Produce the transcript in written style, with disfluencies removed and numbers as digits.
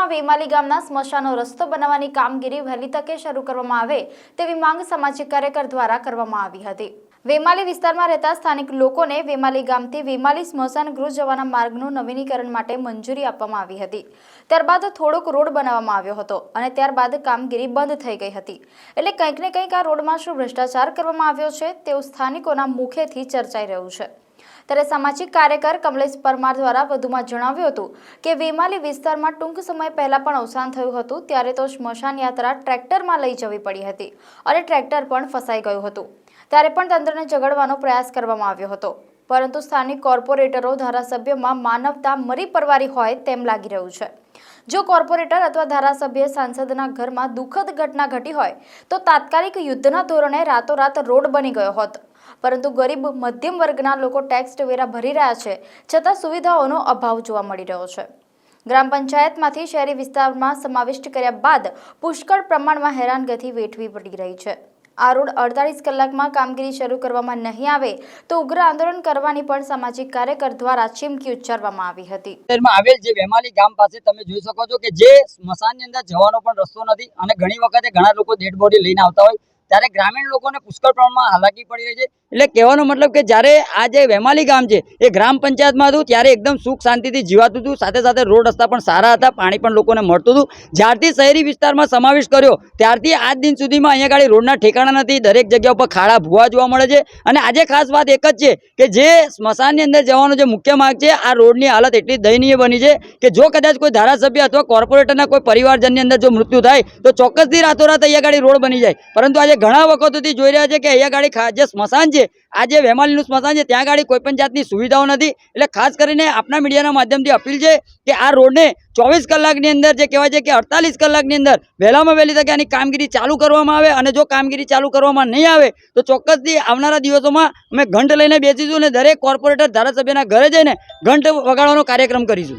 વિસ્તારમાં વેમાલી ગામના સ્મશાનનો રસ્તો બનાવવાની કામગીરી વહેલી તકે શરૂ કરવામાં આવે તેવી માંગ સામાજિક કાર્યકર દ્વારા કરવામાં આવી હતી। વેમાલી વિસ્તારમાં રહેતા સ્થાનિક લોકોને વેમાલી ગામથી વેમાલી સ્મશાન ગૃહ જવાના માર્ગનું નવીનીકરણ માટે મંજૂરી આપવામાં આવી હતી। ત્યારબાદ થોડોક રોડ બનાવવામાં આવ્યો હતો અને ત્યારબાદ કામગીરી બંધ થઈ ગઈ હતી। એટલે કંઈક ને કંઈક આ રોડમાં શું ભ્રષ્ટાચાર કરવામાં આવ્યો છે તેવું સ્થાનિકોના મુખેથી ચર્ચાઈ રહ્યું છે। ત્યારે સામાજિક કાર્યકર કમલેશ પરમાર દ્વારા વધુમાં જણાવ્યું હતું કે વેમાલી વિસ્તારમાં ટૂંક સમય પહેલા પણ અવસાન થયું હતું ત્યારે તો સ્મશાન યાત્રા ટ્રેક્ટરમાં લઈ જવી પડી હતી અને ટ્રેક્ટર પણ ફસાઈ ગયું હતું। ત્યારે પણ તંત્રને જગાડવાનો પ્રયાસ કરવામાં આવ્યો હતો, પરંતુ સ્થાનિક કોર્પોરેટરો ધારાસભ્યમાં માનવતા મરી પરવારી હોય તેમ લાગી રહ્યું છે। જો કોર્પોરેટર અથવા ધારાસભ્ય સાંસદના ઘરમાં દુઃખદ ઘટના ઘટી હોય તો તાત્કાલિક યુદ્ધના ધોરણે રાતોરાત રોડ બની ગયો હોત, પરંતુ ગરીબ મધ્યમ વર્ગના લોકો ટેક્સ વેરા ભરી રહ્યા છે છતાં સુવિધાઓનો અભાવ જોવા મળી રહ્યો છે। ગ્રામ પંચાયતમાંથી શહેરી વિસ્તારમાં સમાવિષ્ટ કર્યા બાદ પુષ્કળ પ્રમાણમાં હેરાનગતિ વેઠવી પડી રહી છે। આ રોડ 48 કલાકમાં કામગીરી શરૂ કરવામાં નહીં આવે તો ઉગ્ર આંદોલન કરવાની પણ સામાજિક કાર્યકર દ્વારા ચીમકી ઉચ્ચારવામાં આવી હતી। આવેલ જે વેમાલી ગામ પાસે તમે જોઈ શકો છો કે જે સ્મશાનની અંદર જવાનો પણ રસ્તો નથી અને ઘણી વખતે ઘણા લોકો ડેડ બોડી લઈને આવતા હોય ત્યારે ગ્રામીણ લોકોને પુષ્કળ પ્રમાણમાં હાલાકી પડી રહી છે। એટલે કહેવાનો મતલબ કે જ્યારે આ જે વેમાલી ગામ છે એ ગ્રામ પંચાયતમાં હતું ત્યારે એકદમ સુખ શાંતિથી જીવાતું હતું, સાથે સાથે રોડ રસ્તા પણ સારા હતા, પાણી પણ લોકોને મળતું હતું। જ્યારથી શહેરી વિસ્તારમાં સમાવેશ કર્યો ત્યારથી આજ દિન સુધીમાં અહીંયા ગાડી રોડના ઠેકાણા નથી, દરેક જગ્યા ઉપર ખાડા ભૂવા જોવા મળે છે। અને આજે ખાસ વાત એક જ છે કે જે સ્મશાનની અંદર જવાનો જે મુખ્ય માર્ગ છે આ રોડની હાલત એટલી દયનીય બની છે કે જો કદાચ કોઈ ધારાસભ્ય અથવા કોર્પોરેટરના કોઈ પરિવારજનની અંદર જો મૃત્યુ થાય તો ચોક્કસથી રાતોરાત અહીંયા ગાડી રોડ બની જાય, પરંતુ આજે ઘણા વખતોથી જોઈ રહ્યા છે કે અહીંયા ગાડી જે સ્મશાન છે આ જે વેમાલીનું સ્મશાન છે ત્યાં ગાડી કોઈ પણ જાતની સુવિધાઓ નથી। એટલે ખાસ કરીને આપણા મીડિયાના માધ્યમથી અપીલ છે કે આ રોડને 24 કલાકની અંદર જે કહેવાય છે કે 48 કલાકની અંદર વહેલામાં વહેલી તકે આની કામગીરી ચાલુ કરવામાં આવે અને જો કામગીરી ચાલુ કરવામાં નહીં આવે તો ચોક્કસથી આવનારા દિવસોમાં અમે ઘંટ લઈને બેસીશું અને દરેક કોર્પોરેટર ધારાસભ્યના ઘરે જઈને ઘંટ વગાડવાનો કાર્યક્રમ કરીશું।